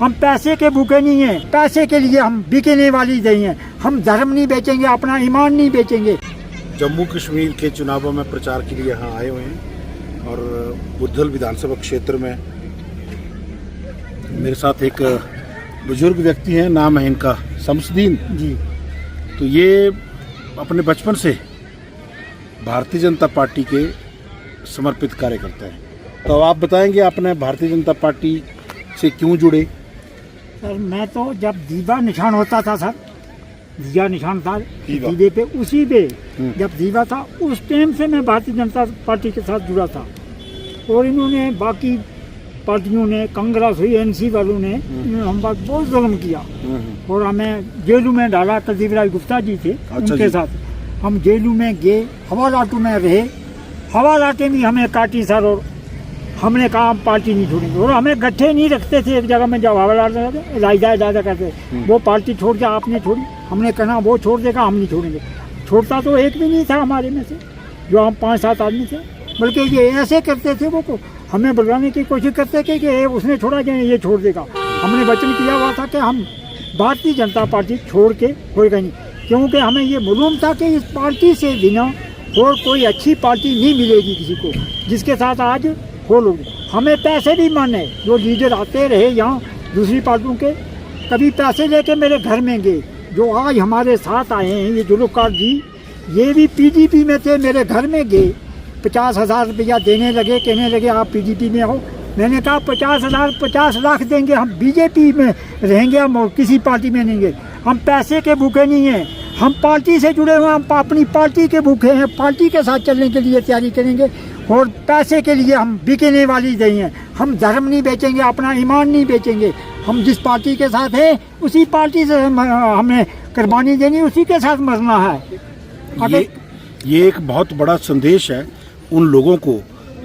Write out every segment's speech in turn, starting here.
हम पैसे के भूखे नहीं हैं, पैसे के लिए हम बिकने वाली नहीं हैं। हम धर्म नहीं बेचेंगे, अपना ईमान नहीं बेचेंगे। जम्मू कश्मीर के चुनावों में प्रचार के लिए यहाँ आए हुए हैं और बुद्धल विधानसभा क्षेत्र में मेरे साथ एक बुजुर्ग व्यक्ति हैं, नाम है इनका शमसुद्दीन जी। तो ये अपने बचपन से भारतीय जनता पार्टी के समर्पित कार्यकर्ता हैं। तो आप बताएंगे आपने भारतीय जनता पार्टी से क्यों जुड़े? सर मैं तो जब दीवा निशान होता था सर, दिया निशान था दीवे पे, उसी पे जब दीवा था उस टाइम से मैं भारतीय जनता पार्टी के साथ जुड़ा था। और इन्होंने बाकी पार्टियों ने, कांग्रेस हुई, एनसी वालों ने हम बात बहुत जुल्म किया और हमें जेलू में डाला। कुलदीप राय गुप्ता जी थे, उनके साथ हम जेलू में गए, हवालातों में रहे, हवालाते भी हमें काटी सर। और हमने कहा हम पार्टी नहीं छोड़ेंगे और हमें गट्ठे नहीं रखते थे एक जगह में। जब हवालात दादा करते वो पार्टी छोड़ के आपने छोड़ी, हमने कहना वो छोड़ देगा, हम नहीं छोड़ेंगे। छोड़ता तो एक भी नहीं था हमारे में से, जो हम 5-7 आदमी थे, बल्कि ये ऐसे करते थे वो को हमें बुलाने की कोशिश करते थे कि उसने छोड़ा जाए, ये छोड़ देगा। हमने वचन किया हुआ था कि हम भारतीय जनता पार्टी छोड़ के होएगा नहीं, क्योंकि हमें ये मालूम था कि इस पार्टी से बिना और कोई अच्छी पार्टी नहीं मिलेगी किसी को, जिसके साथ आज हो लोग। हमें पैसे भी माने, जो लीडर आते रहे यहाँ दूसरी पार्टियों के, कभी पैसे लेके मेरे घर में गए। जो आज हमारे साथ आए हैं ये जुल्फ़कार जी, ये भी पीडीपी में थे, मेरे घर में गए, 50,000 रुपया देने लगे, कहने लगे आप पीडीपी में हो। मैंने कहा 50,000 50 लाख देंगे, हम बीजेपी में रहेंगे, हम और किसी पार्टी में नहीं गए। हम पैसे के भूखे नहीं हैं, हम पार्टी से जुड़े हुए, हम अपनी पार्टी के भूखे हैं, पार्टी के साथ चलने के लिए तैयारी करेंगे और पैसे के लिए हम बिकने वाली नहीं हैं। हम धर्म नहीं बेचेंगे, अपना ईमान नहीं बेचेंगे। हम जिस पार्टी के साथ हैं उसी पार्टी से हमें कुर्बानी देनी, उसी के साथ मरना है। ये एक बहुत बड़ा संदेश है उन लोगों को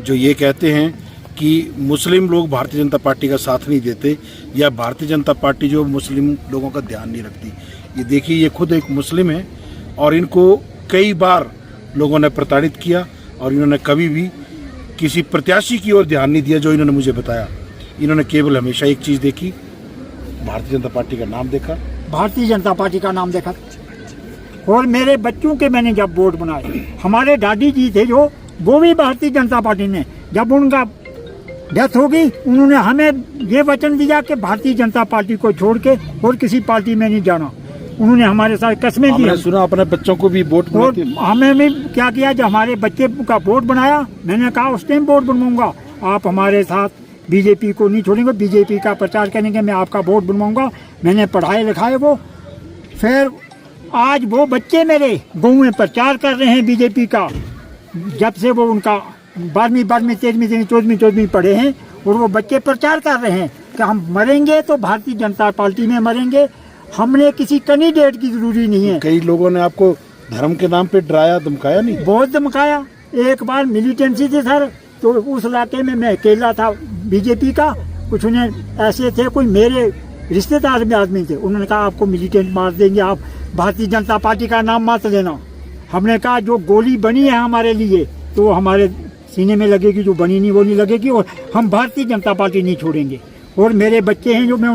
जो ये कहते हैं कि मुस्लिम लोग भारतीय जनता पार्टी का साथ नहीं देते या भारतीय जनता पार्टी जो मुस्लिम लोगों का ध्यान नहीं रखती। ये देखिए, ये खुद एक मुस्लिम है और इनको कई बार लोगों ने प्रताड़ित किया और इन्होंने कभी भी किसी प्रत्याशी की ओर ध्यान नहीं दिया। जो इन्होंने मुझे बताया, इन्होंने केवल हमेशा एक चीज़ देखी, भारतीय जनता पार्टी का नाम देखा, भारतीय जनता पार्टी का नाम देखा। और मेरे बच्चों के मैंने जब वोट बनाए, हमारे दादी जी थे जो, वो भी भारतीय जनता पार्टी ने, जब उनका डेथ हो गई उन्होंने हमें ये वचन दिया कि भारतीय जनता पार्टी को छोड़ के और किसी पार्टी में नहीं जाना। उन्होंने हमारे साथ कस्में दी। मैंने सुना अपने बच्चों को भी वोट, और हमें भी क्या किया, जब हमारे बच्चे का वोट बनाया, मैंने कहा उस टाइम वोट बनवाऊंगा, आप हमारे साथ बीजेपी को नहीं छोड़ेंगे, बीजेपी का प्रचार करेंगे, मैं आपका वोट बनवाऊंगा। मैंने पढ़ाए लिखाए वो, फिर आज वो बच्चे मेरे गाँव में प्रचार कर रहे हैं बीजेपी का। जब से वो उनका 12वीं 13वीं 14वीं पढ़े हैं और वो बच्चे प्रचार कर रहे हैं कि हम मरेंगे तो भारतीय जनता पार्टी में मरेंगे, हमने किसी कैंडिडेट की जरूरी नहीं है। कई लोगों ने आपको धर्म के नाम पे डराया, धमकाया नहीं? बहुत धमकाया। एक बार मिलिटेंसी थी सर, तो उस इलाके में मैं अकेला था बीजेपी का, कुछ उन्हें ऐसे थे, कोई मेरे रिश्तेदार में आदमी थे, उन्होंने कहा आपको मिलिटेंट मार देंगे, आप भारतीय जनता पार्टी का नाम मत लेना। हमने कहा जो गोली बनी है हमारे लिए तो हमारे सीने में लगेगी, जो बनी नहीं वो नहीं लगेगी, और हम भारतीय जनता पार्टी नहीं छोड़ेंगे। और मेरे बच्चे हैं जो, मैं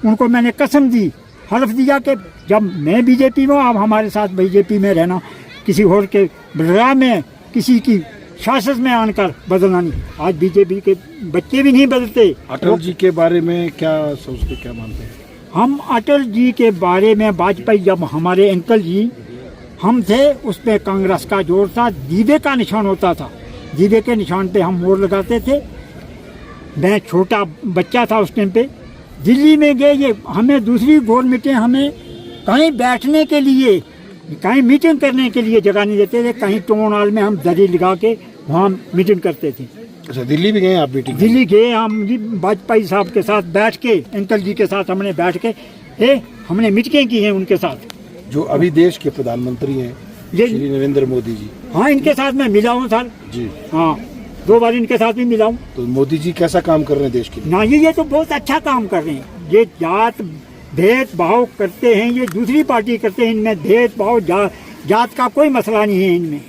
उनको मैंने कसम दी, हल्फ दिया कि जब मैं बीजेपी में, आप हमारे साथ बीजेपी में रहना, किसी और के बदला में, किसी की शासन में आकर बदलना नहीं। आज बीजेपी के बच्चे भी नहीं बदलते। अटल जी के बारे में क्या सोचते, क्या मानते हैं? हम अटल जी के बारे में, वाजपेयी जब हमारे अंकल जी हम थे, उस पर कांग्रेस का जोर था, दीवे का निशान होता था, दीवे के निशान पे हम मोर लगाते थे। मैं छोटा बच्चा था उस टाइम पे, दिल्ली में गए, ये हमें दूसरी गवर्नमेंटें हमें कहीं बैठने के लिए, कहीं मीटिंग करने के लिए जगह नहीं देते थे। कहीं टाउन हॉल में हम दरी लगा के वहाँ मीटिंग करते थे। अच्छा, दिल्ली भी गए आप मीटिंग? दिल्ली गए हम जी, वाजपेयी साहब के साथ बैठ के, अंकल जी के साथ हमने बैठ के हमने मीटिंग की है उनके साथ। जो अभी देश के प्रधानमंत्री हैं श्री नरेंद्र मोदी जी। हाँ, इनके साथ मैं मिला हूँ सर जी। हाँ, 2 बार इनके साथ भी मिला हूँ। तो मोदी जी कैसा काम कर रहे हैं देश के लिए? ना, ये तो बहुत अच्छा काम कर रहे हैं। ये जात भेदभाव करते हैं, ये दूसरी पार्टी करते हैं, इनमें भेदभाव जात का कोई मसला नहीं है इनमें।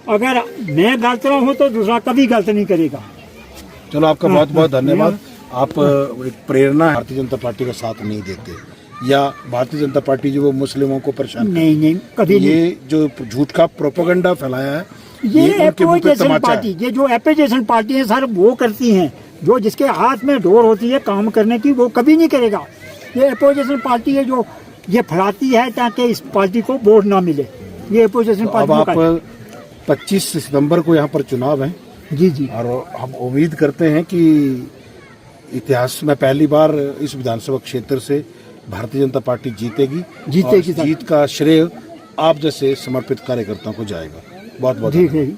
अगर मैं गलत रहा हूँ तो दूसरा कभी गलत नहीं करेगा। चलो, आपका बहुत बहुत धन्यवाद। आप एक प्रेरणा भारतीय जनता पार्टी का साथ नहीं देते, या भारतीय जनता पार्टी जो वो मुस्लिमों को परेशान नहीं नहीं कभी नहीं। ये जो झूठ का प्रोपेगेंडा फैलाया है, ये उनके मुंह पे एपोजिशन तमाचा पार्टी, है। ये जो एपोजिशन पार्टी है सर वो करती हैं, जो जिसके हाथ में डोर होती है काम करने की वो कभी नहीं करेगा। ये एपोजिशन पार्टी है जो ये फैलाती है ताकि इस पार्टी को वोट ना मिले। ये एपोजिशन तो अब पार्टी आप 25 सितंबर को यहाँ पर चुनाव है, जी जी और हम उम्मीद करते हैं कि इतिहास में पहली बार इस विधानसभा क्षेत्र से भारतीय जनता पार्टी जीतेगी जीतेगी और सर। जीत का श्रेय आप जैसे समर्पित कार्यकर्ताओं को जाएगा। बहुत बहुत ठीक है जी।